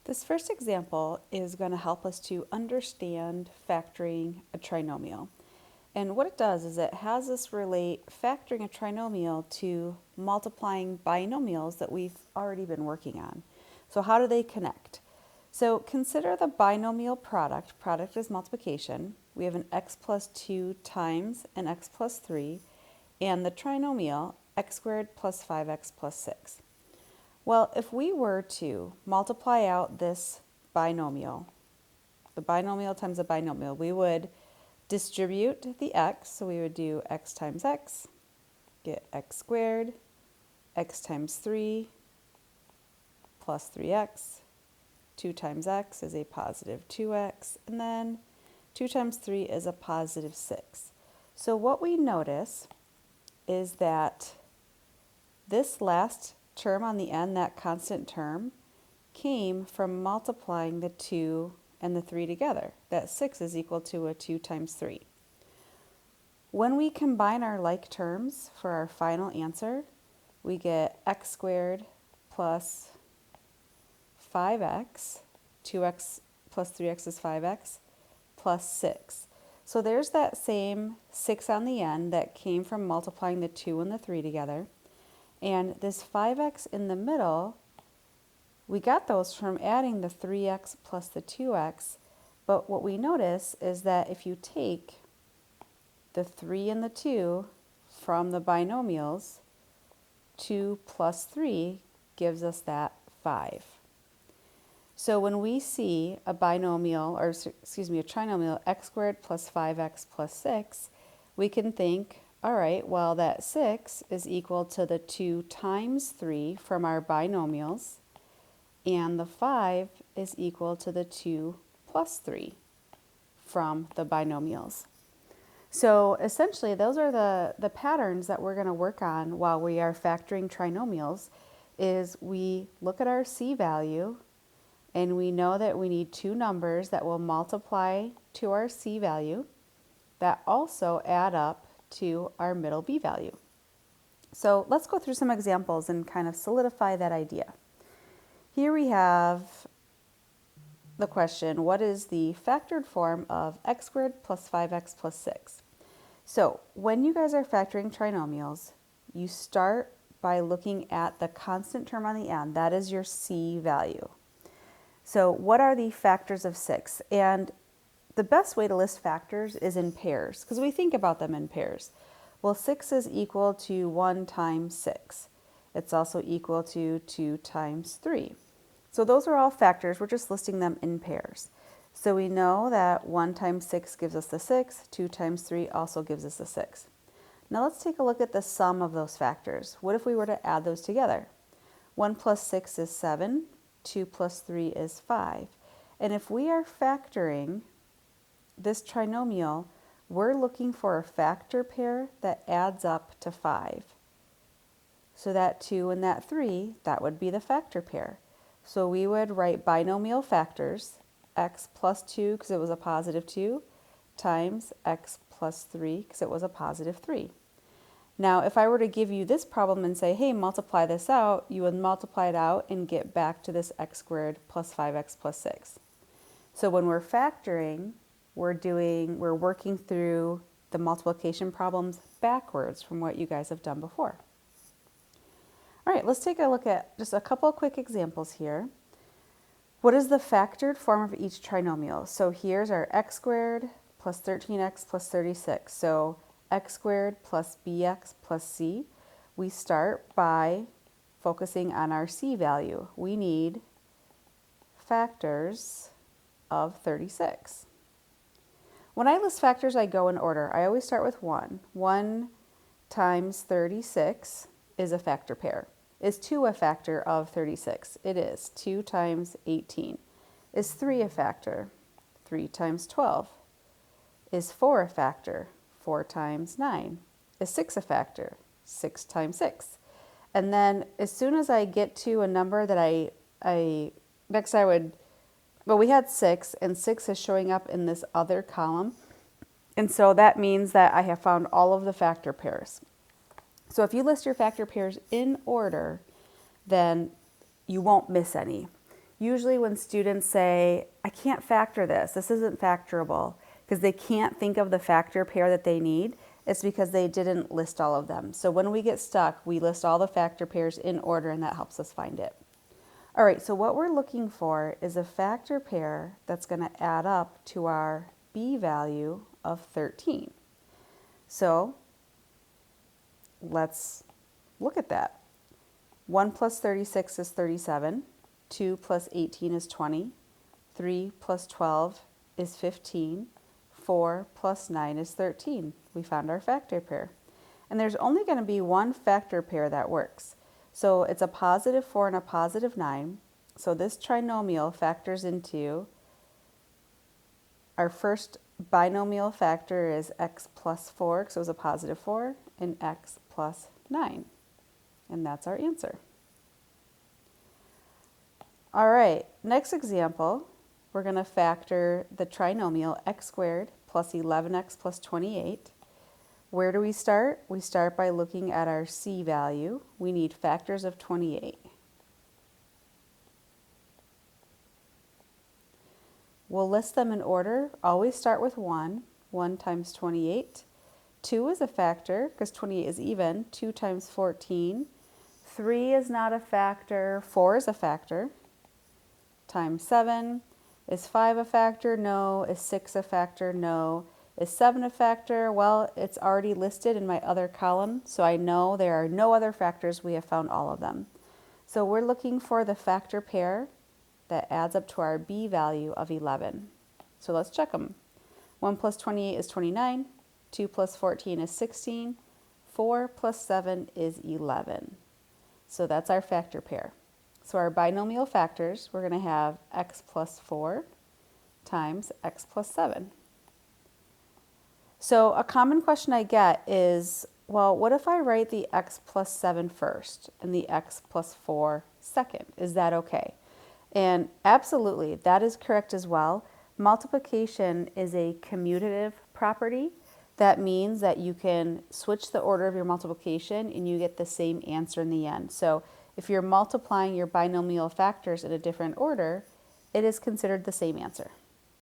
This first example is going to help us to understand factoring a trinomial. And what it does is it has us relate factoring a trinomial to multiplying binomials that we've already been working on. So how do they connect? So consider the binomial product. Product is multiplication. We have an x plus 2 times an x plus 3, and the trinomial x squared plus 5x plus 6. Well, if we were to multiply out this binomial, the binomial times the binomial, we would distribute the x, so we would do x times x, get x squared, x times 3 plus 3x, 2 times x is a positive 2x, and then 2 times 3 is a positive 6. So what we notice is that this last term on the end, that constant term, came from multiplying the 2 and the 3 together. That 6 is equal to a 2 times 3. When we combine our like terms for our final answer, we get x squared plus 5x, 2x plus 3x is 5x, plus 6. So there's that same 6 on the end that came from multiplying the 2 and the 3 together. And this 5x in the middle, we got those from adding the 3x plus the 2x. But what we notice is that if you take the 3 and the 2 from the binomials, 2 plus 3 gives us that 5. So when we see a binomial, or excuse me, a trinomial, x squared plus 5x plus 6, we can think, all right, well, that 6 is equal to the 2 times 3 from our binomials, and the 5 is equal to the 2 plus 3 from the binomials. So essentially, those are the patterns that we're going to work on while we are factoring trinomials. Is we look at our C value, and we know that we need two numbers that will multiply to our C value that also add up to our middle B value. So let's go through some examples and kind of solidify that idea. Here we have the question, what is the factored form of x squared plus 5x plus 6? So when you guys are factoring trinomials, you start by looking at the constant term on the end. That is your C value. So what are the factors of 6? And the best way to list factors is in pairs, because we think about them in pairs. Well, 6 is equal to 1 times 6. It's also equal to 2 times 3. So those are all factors. We're just listing them in pairs. So we know that 1 times 6 gives us the 6. 2 times 3 also gives us the 6. Now let's take a look at the sum of those factors. What if we were to add those together? 1 plus 6 is 7. 2 plus 3 is 5. And if we are factoring this trinomial, we're looking for a factor pair that adds up to 5. So that 2 and that 3, that would be the factor pair. So we would write binomial factors, x plus 2 because it was a positive 2, times x plus 3 because it was a positive 3. Now, if I were to give you this problem and say, hey, multiply this out, you would multiply it out and get back to this x squared plus 5x plus 6. So when we're factoring, we're working through the multiplication problems backwards from what you guys have done before. All right, let's take a look at just a couple of quick examples here. What is the factored form of each trinomial? So here's our x squared plus 13x plus 36. So x squared plus bx plus c. We start by focusing on our c value. We need factors of 36. When I list factors, I go in order. I always start with 1. 1 times 36 is a factor pair. Is 2 a factor of 36? It is. 2 times 18. Is 3 a factor? 3 times 12. Is 4 a factor? 4 times 9. Is 6 a factor? 6 times 6. And then as soon as I get to a number that we had 6, and 6 is showing up in this other column. And so that means that I have found all of the factor pairs. So if you list your factor pairs in order, then you won't miss any. Usually when students say, I can't factor this isn't factorable, because they can't think of the factor pair that they need, it's because they didn't list all of them. So when we get stuck, we list all the factor pairs in order, and that helps us find it. All right, so what we're looking for is a factor pair that's going to add up to our b value of 13. So let's look at that. 1 plus 36 is 37. 2 plus 18 is 20. 3 plus 12 is 15. 4 plus 9 is 13. We found our factor pair. And there's only going to be one factor pair that works. So it's a positive 4 and a positive 9. So this trinomial factors into our first binomial factor is x plus 4, because it was a positive 4, and x plus 9. And that's our answer. All right, next example, we're going to factor the trinomial x squared plus 11x plus 28. Where do we start? We start by looking at our c value. We need factors of 28. We'll list them in order. Always start with 1. 1 times 28. 2 is a factor because 28 is even. 2 times 14. 3 is not a factor. 4 is a factor. Times 7. Is 5 a factor? No. Is 6 a factor? No. Is 7 a factor? Well, it's already listed in my other column, so I know there are no other factors. We have found all of them. So we're looking for the factor pair that adds up to our b value of 11. So let's check them. 1 plus 28 is 29. 2 plus 14 is 16. 4 plus 7 is 11. So that's our factor pair. So our binomial factors, we're going to have x plus 4 times x plus 7. So a common question I get is, well, what if I write the x plus 7 first and the x plus 4 second? Is that okay? And absolutely, that is correct as well. Multiplication is a commutative property. That means that you can switch the order of your multiplication and you get the same answer in the end. So if you're multiplying your binomial factors in a different order, it is considered the same answer.